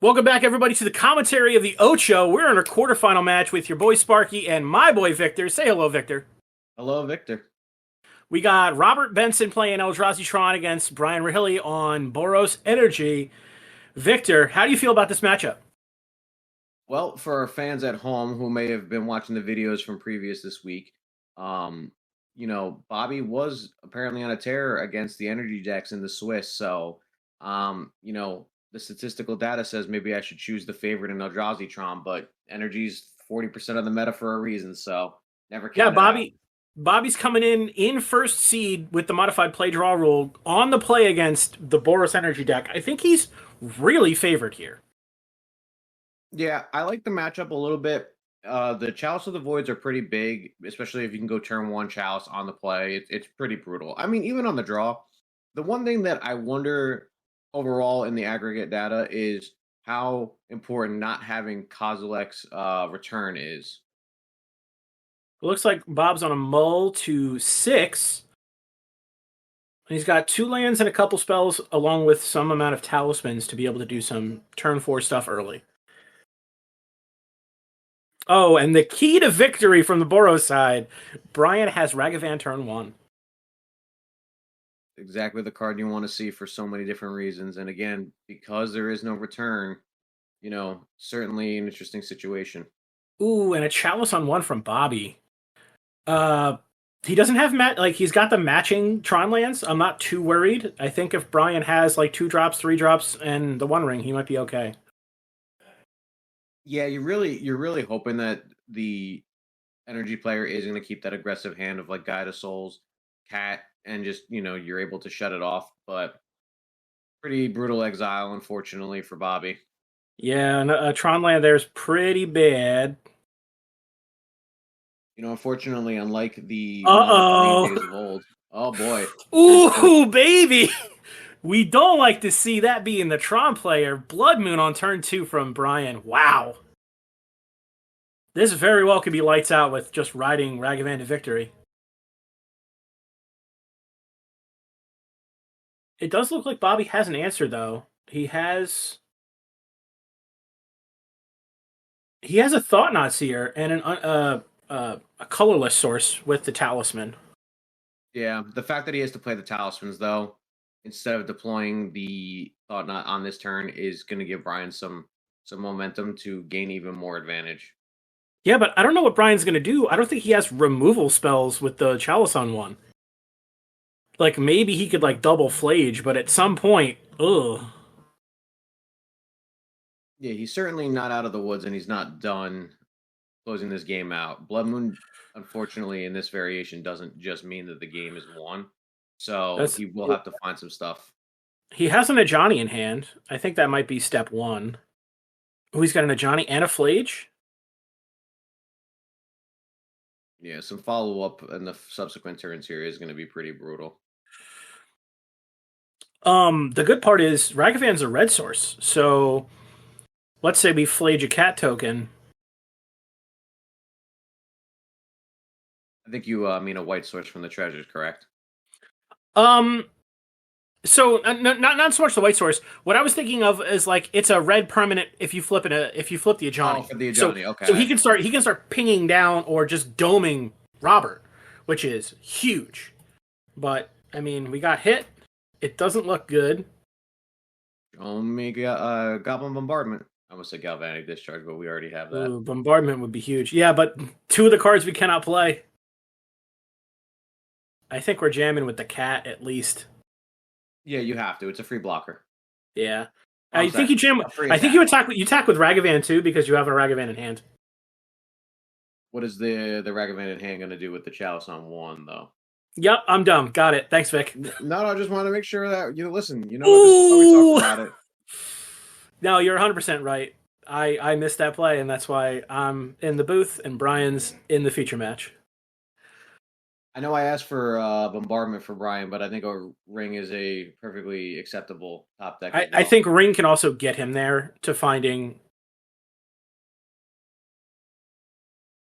Welcome back, everybody, to the commentary of the OCHO. We're in a quarterfinal match with your boy Sparky and my boy Victor. Say hello, Victor. Hello, Victor. We got Robert Benson playing Eldrazi Tron against Brian Rahilly on Boros Energy. Victor, how do you feel about this matchup? Well, for our fans at home who may have been watching the videos from previous this week, Bobby was apparently on a tear against the energy decks in the Swiss. So, the statistical data says maybe I should choose the favorite in Eldrazi Tron, but energy's 40% of the meta for a reason. So, never count it out. Bobby's coming in first seed with the modified play draw rule on the play against the Boros Energy deck. I think he's really favored here. Yeah, I like the matchup a little bit. The Chalice of the Voids are pretty big, especially if you can go turn one Chalice on the play. It's pretty brutal. I mean, even on the draw, the one thing that I wonder overall in the aggregate data is how important not having Kozilek's return is. It looks like Bob's on a mull to 6. He's got 2 lands and a couple spells, along with some amount of talismans to be able to do some turn 4 stuff early. Oh, and the key to victory from the Boros side, Brian has Ragavan turn 1. Exactly the card you want to see for so many different reasons. And again, because there is no return, certainly an interesting situation. Ooh, and a Chalice on 1 from Bobby. He doesn't have he's got the matching Tron lands. I'm not too worried. I think if Brian has 2 drops, 3 drops, and the One Ring, he might be okay. Yeah, you're really hoping that the energy player is going to keep that aggressive hand of Guide of Souls, Cat, and just you're able to shut it off. But pretty brutal exile, unfortunately, for Bobby. Yeah, and a Tron land there is pretty bad. Unfortunately, unlike the days of old. Oh boy. Ooh, baby. We don't like to see that being the Tron player. Blood Moon on turn 2 from Brian. Wow. This very well could be lights out with just riding Ragavan to victory. It does look like Bobby has an answer, though. He has a Thought-Knot Seer and a colorless source with the Talisman. Yeah, the fact that he has to play the Talismans, though, instead of deploying the Thought-Knot on this turn, is going to give Brian some momentum to gain even more advantage. Yeah, but I don't know what Brian's going to do. I don't think he has removal spells with the Chalice on 1. Maybe he could, double Flage, but at some point, ugh. Yeah, he's certainly not out of the woods, and he's not done closing this game out. Blood Moon, unfortunately, in this variation, doesn't just mean that the game is won. So he will have to find some stuff. He has an Ajani in hand. I think that might be step 1. Oh, he's got an Ajani and a Flage? Yeah, some follow-up in the subsequent turns here is going to be pretty brutal. The good part is Ragavan's a red source, so let's say we Flage a cat token. I think you mean a white source from the treasures, correct? So not so much the white source. What I was thinking of is it's a red permanent if you flip the Ajani. Oh, for the Ajani, okay. So he can start pinging down or just doming Robert, which is huge. But I mean, we got hit. It doesn't look good. Goblin Bombardment. I almost said Galvanic Discharge, but we already have that. Ooh, Bombardment would be huge. Yeah, but 2 of the cards we cannot play. I think we're jamming with the cat at least. Yeah, you have to. It's a free blocker. Yeah. I think you jam. I think you attack with Ragavan too because you have a Ragavan in hand. What is the Ragavan in hand going to do with the Chalice on 1 though? Yep, I'm dumb. Got it. Thanks, Vic. No, I just want to make sure that listen. This is how we talk about it. No, you're 100% right. I missed that play, and that's why I'm in the booth and Brian's in the feature match. I know I asked for Bombardment for Brian, but I think a Ring is a perfectly acceptable top deck. I think Ring can also get him there to finding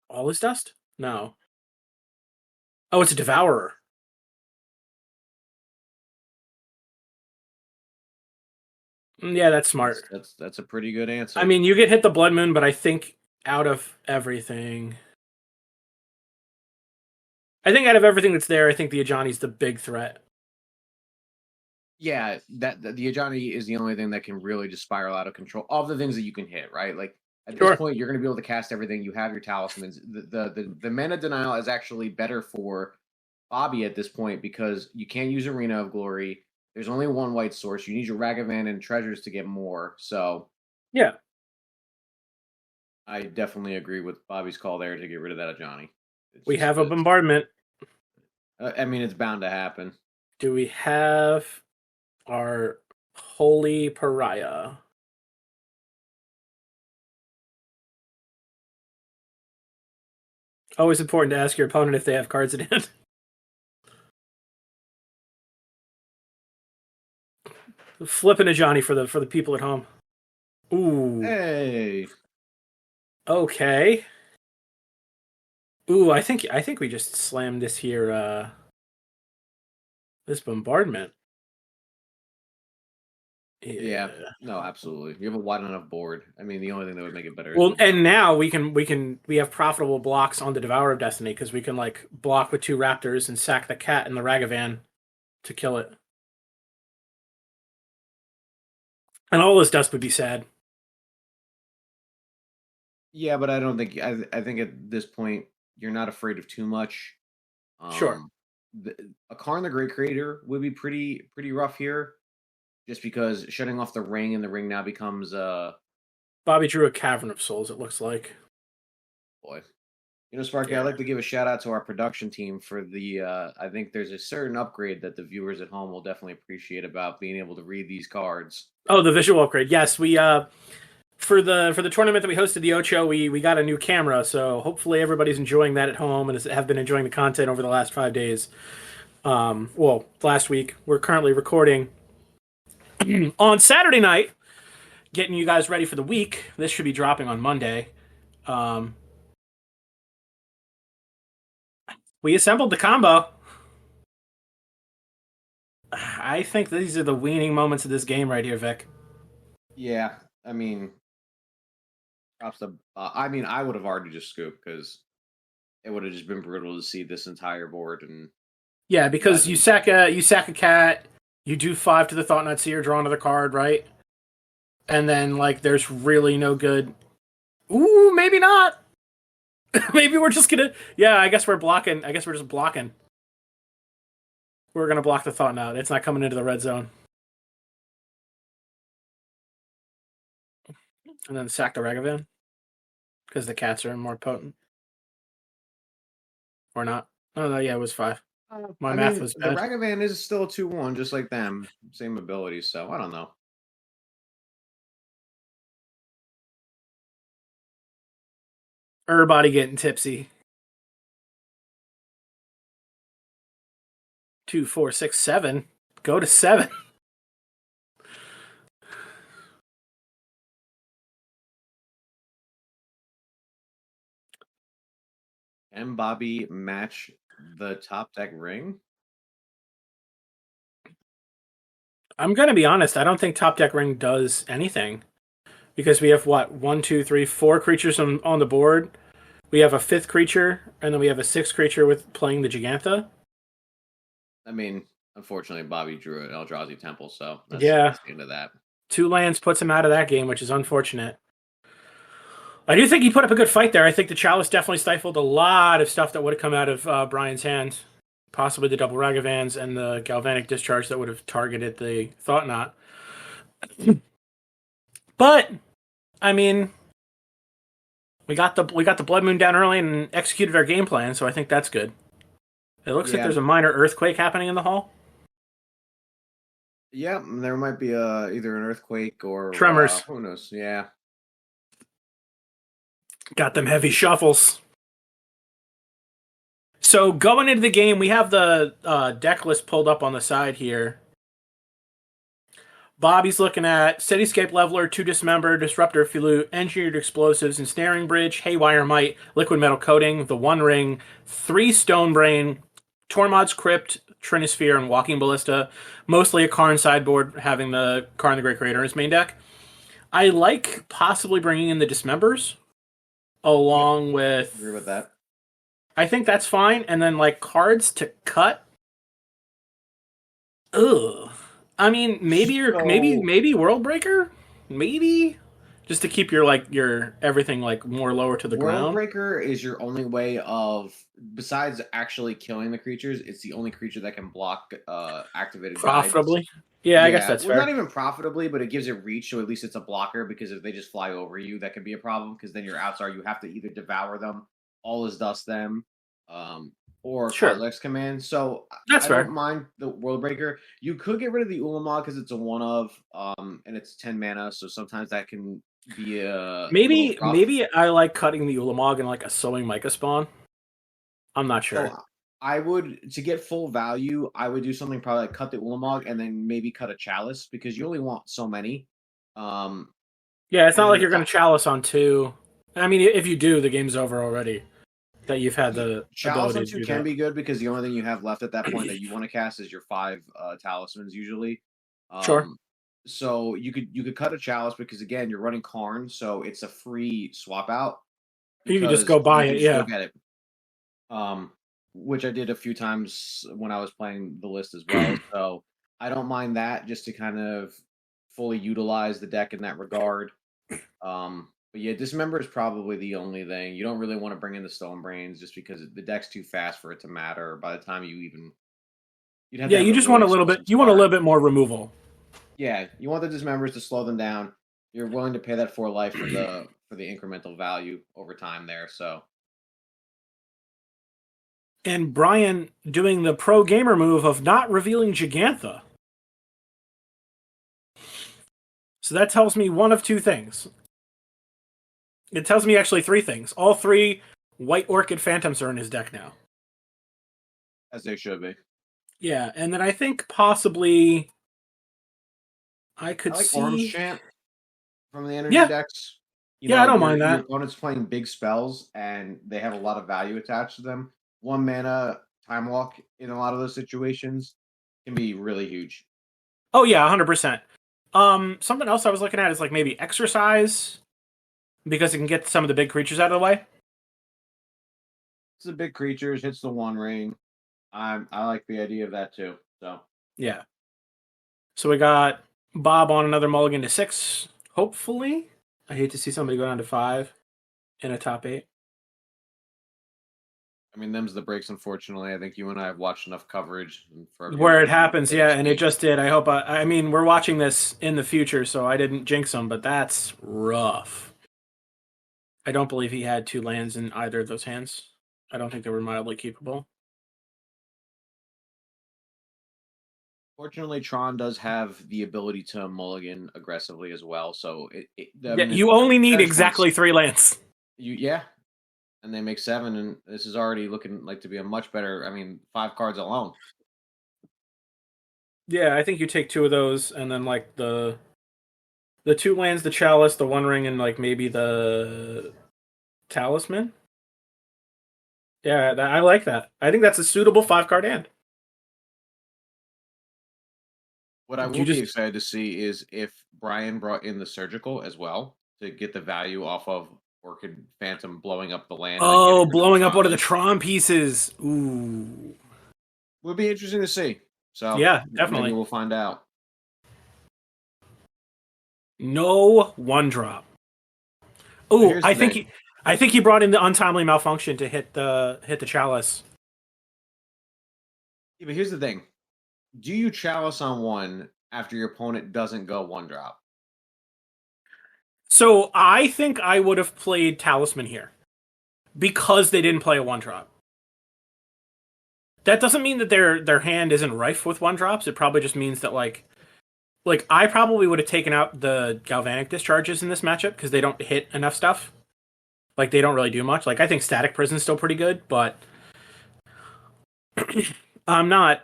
all his dust? No. Oh, it's a Devourer. Yeah, that's smart. That's a pretty good answer. I mean, you get hit the Blood Moon, but I think out of everything, that's there, I think the Ajani's the big threat. Yeah, that the Ajani is the only thing that can really just spiral out of control. All the things that you can hit, right? Like at Sure. this point, you're going to be able to cast everything. You have your talismans. The mana denial is actually better for Bobby at this point because you can't use Arena of Glory. There's only one white source. You need your Ragavan and treasures to get more. So Yeah. I definitely agree with Bobby's call there to get rid of that Ajani. We have a bombardment. I mean, it's bound to happen. Do we have our Holy Pariah? Always important to ask your opponent if they have cards in hand. Flipping a Johnny for the people at home. Ooh. Hey. Okay. Ooh, I think we just slammed this here. This bombardment. Yeah. No, absolutely. You have a wide enough board. I mean, the only thing that would make it better. Well, and now we have profitable blocks on the Devourer of Destiny because we can like block with 2 Raptors and sack the cat and the Ragavan to kill it. And all this dust would be sad. Yeah, but I don't think I think at this point you're not afraid of too much. Sure. A Karn the Great Creator would be pretty rough here, just because shutting off the ring and the ring now becomes Bobby drew a Cavern of Souls. It looks like. Boy, you know, Sparky, I'd like to give a shout out to our production team for the. I think there's a certain upgrade that the viewers at home will definitely appreciate about being able to read these cards. Oh, the visual upgrade. Yes, we for the tournament that we hosted, the OCHO, we got a new camera, so hopefully everybody's enjoying that at home and have been enjoying the content over the last 5 days. Well, last week. We're currently recording on Saturday night, getting you guys ready for the week. This should be dropping on Monday. We assembled the combo. I think these are the weaning moments of this game right here, Vic. Yeah, I mean, I would have already just scooped because it would have just been brutal to see this entire board and. Yeah, because you sack a cat, you do 5 to the Thought Knot Seer, draw another card, right? And then like there's really no good. Ooh, maybe not. Maybe we're just gonna. Yeah, I guess we're blocking. I guess we're just blocking. We're gonna block the Thought Knot. It's not coming into the red zone. And then sack the Ragavan because the cats are more potent. Or not? Oh no, yeah, it was 5. My math was bad. The Ragavan is still a 2/1, just like them. Same abilities, so I don't know. Everybody getting tipsy. 2, 4, 6, 7. Go to 7. Can Bobby match the top deck ring? I'm gonna be honest. I don't think top deck ring does anything because we have what 1, 2, 3, 4 creatures on the board. We have a 5th creature, and then we have a 6th creature with playing the Gigantha. I mean, unfortunately, Bobby drew an Eldrazi Temple, so that's the end of that. 2 lands puts him out of that game, which is unfortunate. I do think he put up a good fight there. I think the Chalice definitely stifled a lot of stuff that would have come out of Brian's hand. Possibly the double Ragavans and the Galvanic Discharge that would have targeted the Thought Knot. But, I mean, we got the Blood Moon down early and executed our game plan, so I think that's good. It looks like there's a minor earthquake happening in the hall. Yeah, there might be either an earthquake or tremors. Who knows? Yeah. Got them heavy shuffles. So going into the game, we have the deck list pulled up on the side here. Bobby's looking at Cityscape Leveler, 2 Dismember, Disruptor Flute, Engineered Explosives, Ensnaring Bridge, Haywire Might, Liquid Metal Coating, the One Ring, 3 Stone Brain, Tormod's Crypt, Trinisphere and Walking Ballista, mostly a Karn sideboard, having the Karn the Great Creator in his main deck. I like possibly bringing in the Dismembers along with. Agree with that. I think that's fine, and then like cards to cut. Ugh. I mean, maybe maybe World Breaker, maybe just to keep your everything like more lower to the World ground. Breaker is your only way of, besides actually killing the creatures, it's the only creature that can block activated Profitably. guides. Yeah, I guess that's fair. Not even profitably, but it gives it reach, so at least it's a blocker, because if they just fly over you, that could be a problem, because then your outs are you have to either devour them, all is dust them, or Sure. Lex command. So That's I fair. don't mind the World Breaker. You could get rid of the Ulamog because it's a one of, and it's 10 mana, so sometimes that can be a Maybe little rough. maybe I like cutting the Ulamog in like a Sowing Micah spawn. I'm not sure. So I would, to get full value, I would do something probably like cut the Ulamog and then maybe cut a Chalice, because you only want so many. Yeah, it's not like you're going to Chalice on 2. I mean, if you do, the game's over already. That you've had the Chalice on ability to 2 do can that. be good, because the only thing you have left at that point that you want to cast is your 5 talismans usually. Sure. So you could cut a Chalice, because again you're running Karn, so it's a free swap out. You can just go buy it, yeah. Get it. Which I did a few times when I was playing the list as well. So I don't mind that, just to kind of fully utilize the deck in that regard. But yeah, Dismember is probably the only thing. You don't really want to bring in the Stone Brains, just because the deck's too fast for it to matter by the time you even. You just want a little bit. You want a little bit more removal. Yeah, you want the Dismembers to slow them down. You're willing to pay that 4 life for the incremental value over time there. So. And Brian doing the pro gamer move of not revealing Gigantha. So that tells me one of 2 things. It tells me actually 3 things. All 3 White Orchid Phantoms are in his deck now. As they should be. Yeah, and then I think possibly I could like see Orange Champ from the energy decks. I don't mind that. Your opponent's playing big spells and they have a lot of value attached to them. 1 mana Time Walk in a lot of those situations can be really huge. Oh yeah, 100%. Something else I was looking at is like maybe Exercise, because it can get some of the big creatures out of the way. It's the big creatures, hits the 1 ring. I like the idea of that too. So yeah. So we got Bob on another mulligan to 6. Hopefully, I hate to see somebody go down to 5 in a top 8. I mean, them's the breaks. Unfortunately, I think you and I have watched enough coverage for where it happens. Yeah, and it just did. I hope. I mean, we're watching this in the future, so I didn't jinx him, but that's rough. I don't believe he had 2 lands in either of those hands. I don't think they were mildly keepable. Fortunately, Tron does have the ability to mulligan aggressively as well, so you only need exactly 3 lands. And they make 7, and this is already looking like to be a much better. I mean, 5 cards alone. Yeah, I think you take 2 of those, and then like the 2 lands, the Chalice, the 1 ring, and like maybe the Talisman. Yeah, I like that. I think that's a suitable 5-card hand. What I will be excited to see is if Brian brought in the Surgical as well to get the value off of Orchid Phantom blowing up the land. Oh, blowing up one of the Tron pieces. Ooh. Would be interesting to see. So yeah, definitely. Maybe we'll find out. No 1-drop. Oh, I think he brought in the Untimely Malfunction to hit the Chalice. Yeah, but here's the thing. Do you Chalice on 1 after your opponent doesn't go 1-drop? So I think I would have played Talisman here because they didn't play a 1-drop. That doesn't mean that their hand isn't rife with 1-drops. It probably just means that like I probably would have taken out the Galvanic Discharges in this matchup because they don't hit enough stuff. Like they don't really do much. Like I think Static Prison's still pretty good, but I'm not.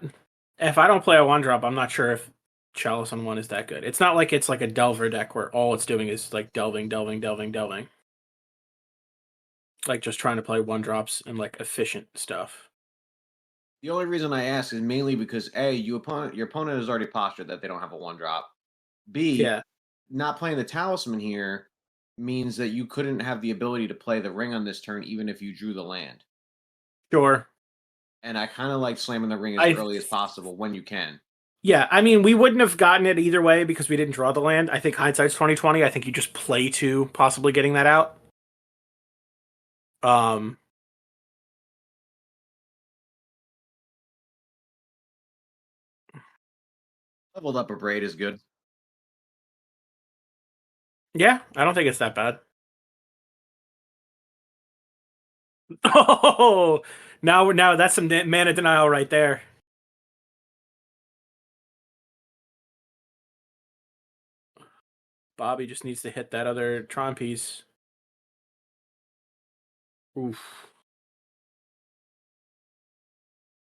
If I don't play a 1-drop, I'm not sure if Chalice on 1 is that good. It's not like it's like a Delver deck where all it's doing is like delving. Like just trying to play 1-drops and like efficient stuff. The only reason I ask is mainly because A, your opponent has already postured that they don't have a 1-drop. B, Yeah, not playing the talisman here means that you couldn't have the ability to play the ring on this turn even if you drew the land. sure. And I kind of like slamming the ring as I early as possible when you can. Yeah, I mean, we wouldn't have gotten it either way because we didn't draw the land. I think hindsight's 2020. I think you just play to possibly getting that out. Um, Leveled up a braid is good. yeah, I don't think it's that bad. Oh, now that's some mana denial right there. Bobby just needs to hit that other Tron piece. Oof.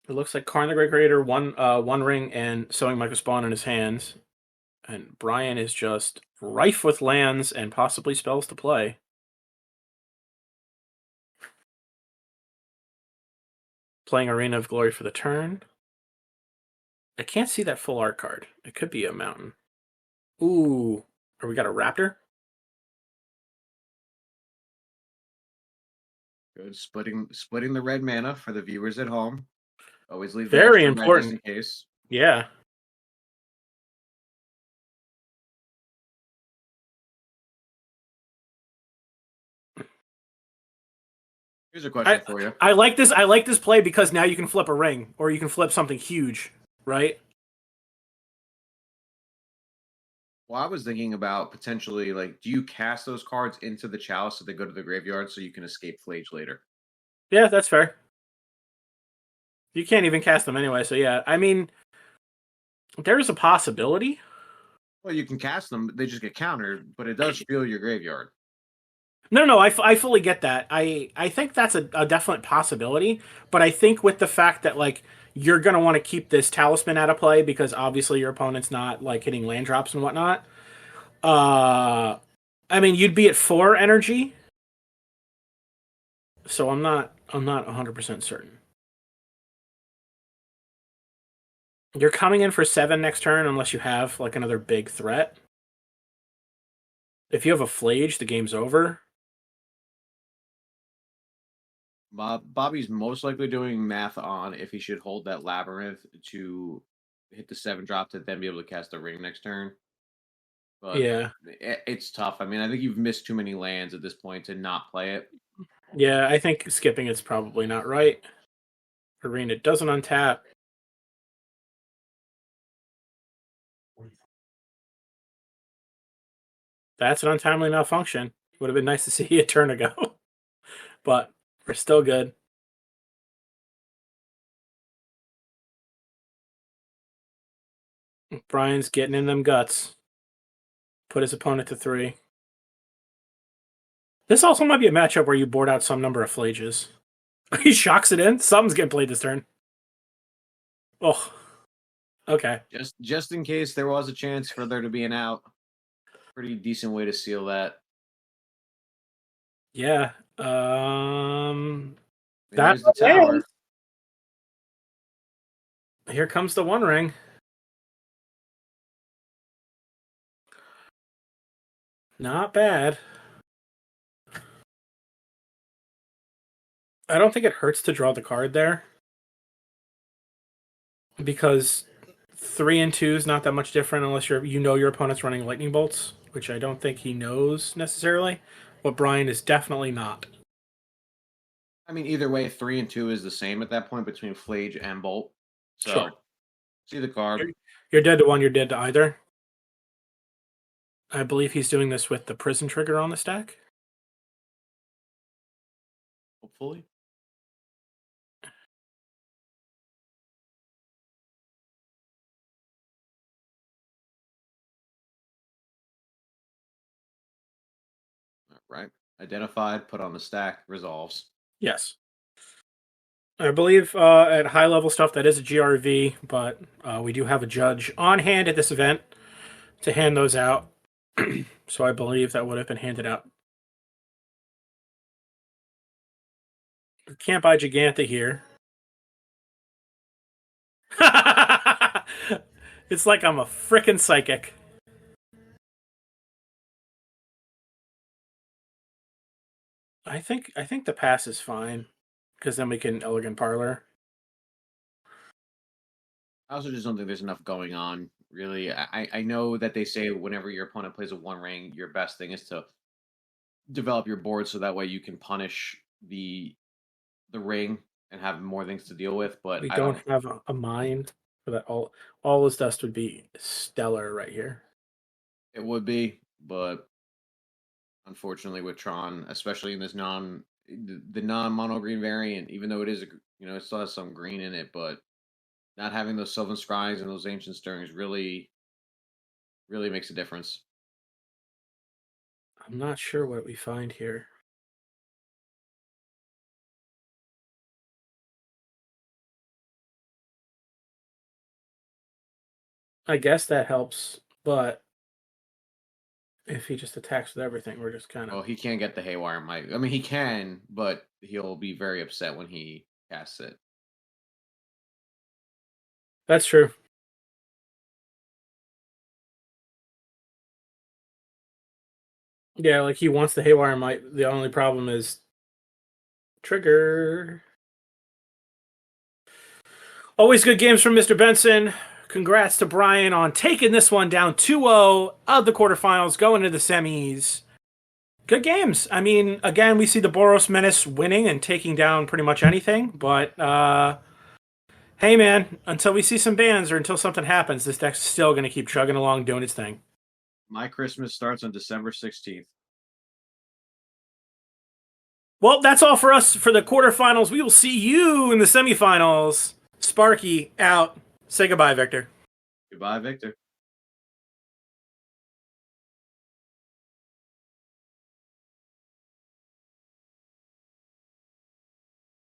It looks like Karn the Great Creator, one ring and Sowing Microspawn in his hands. And Brian is just rife with lands and possibly spells to play. Playing Arena of Glory for the turn. I can't see that full art card. It could be a mountain. Ooh. Or we got a raptor? Good. Splitting the red mana for the viewers at home. Always leave the Very extra red just important. in case. Yeah. Here's a question for you. I like this. I like this play because now you can flip a ring, or you can flip something huge, right? Well, I was thinking about potentially like, do you cast those cards into the chalice so they go to the graveyard so you can escape Flage later? Yeah, that's fair. You can't even cast them anyway, so yeah. I mean, there's a possibility. Well, you can cast them; they just get countered, but it does fill your graveyard. No, I fully get that. I think that's a definite possibility, but I think with the fact that like you're gonna want to keep this talisman out of play because obviously your opponent's not like hitting land drops and whatnot. I mean you'd be at 4 energy, so I'm not 100% certain. You're coming in for 7 next turn unless you have like another big threat. If you have a Flage, the game's over. Bobby's most likely doing math on if he should hold that labyrinth to hit the 7-drop to then be able to cast a ring next turn. But Yeah. it's tough. I mean, I think you've missed too many lands at this point to not play it. Yeah, I think skipping it's probably not right. Arena doesn't untap. That's an untimely malfunction. Would have been nice to see a turn ago. But we're still good. Brian's getting in them guts. Put his opponent to 3. This also might be a matchup where you board out some number of flages. He shocks it in. Something's getting played this turn. Oh, okay. Just in case there was a chance for there to be an out. Pretty decent way to seal that. Yeah. There's the tower. Here comes the One Ring. Not bad. I don't think it hurts to draw the card there. Because 3 and 2 is not that much different unless your opponent's running lightning bolts, which I don't think he knows necessarily. But Brian is definitely not. I mean, either way, 3 and 2 is the same at that point between Flage and Bolt. So, Sure. see the card. You're dead to one, you're dead to either. I believe he's doing this with the prison trigger on the stack. Hopefully. All right. Identified, put on the stack, resolves. Yes. I believe at high level stuff that is a GRV, but we do have a judge on hand at this event to hand those out. So I believe that would have been handed out. We can't buy Giganta here. It's like I'm a frickin' psychic. I think the pass is fine because then we can elegant parlor. I also just don't think there's enough going on. Really, I know that they say whenever your opponent plays a one ring, your best thing is to develop your board so that way you can punish the ring and have more things to deal with. But We I don't don't. have a mind for that. All his dust would be stellar right here. It would be, but unfortunately with Tron, especially in this the non mono green variant, even though it is it still has some green in it, but not having those Sylvan Scries and those Ancient Stirrings really makes a difference. I'm not sure what we find here. I guess that helps, but if he just attacks with everything, we're just kind Well, of. he can't get the Haywire Might. I mean, he can, but he'll be very upset when he casts it. That's true. Yeah, like he wants the Haywire Might. The only problem is trigger. Always good games from Mr. Benson. Congrats to Brian on taking this one down 2-0 of the quarterfinals, going to the semis. Good games. I mean, again, we see the Boros Menace winning and taking down pretty much anything, but hey, man, until we see some bans or until something happens, this deck's still going to keep chugging along doing its thing. My Christmas starts on December 16th. Well, that's all for us for the quarterfinals. We will see you in the semifinals. Sparky out. Say goodbye, Victor. Goodbye, Victor.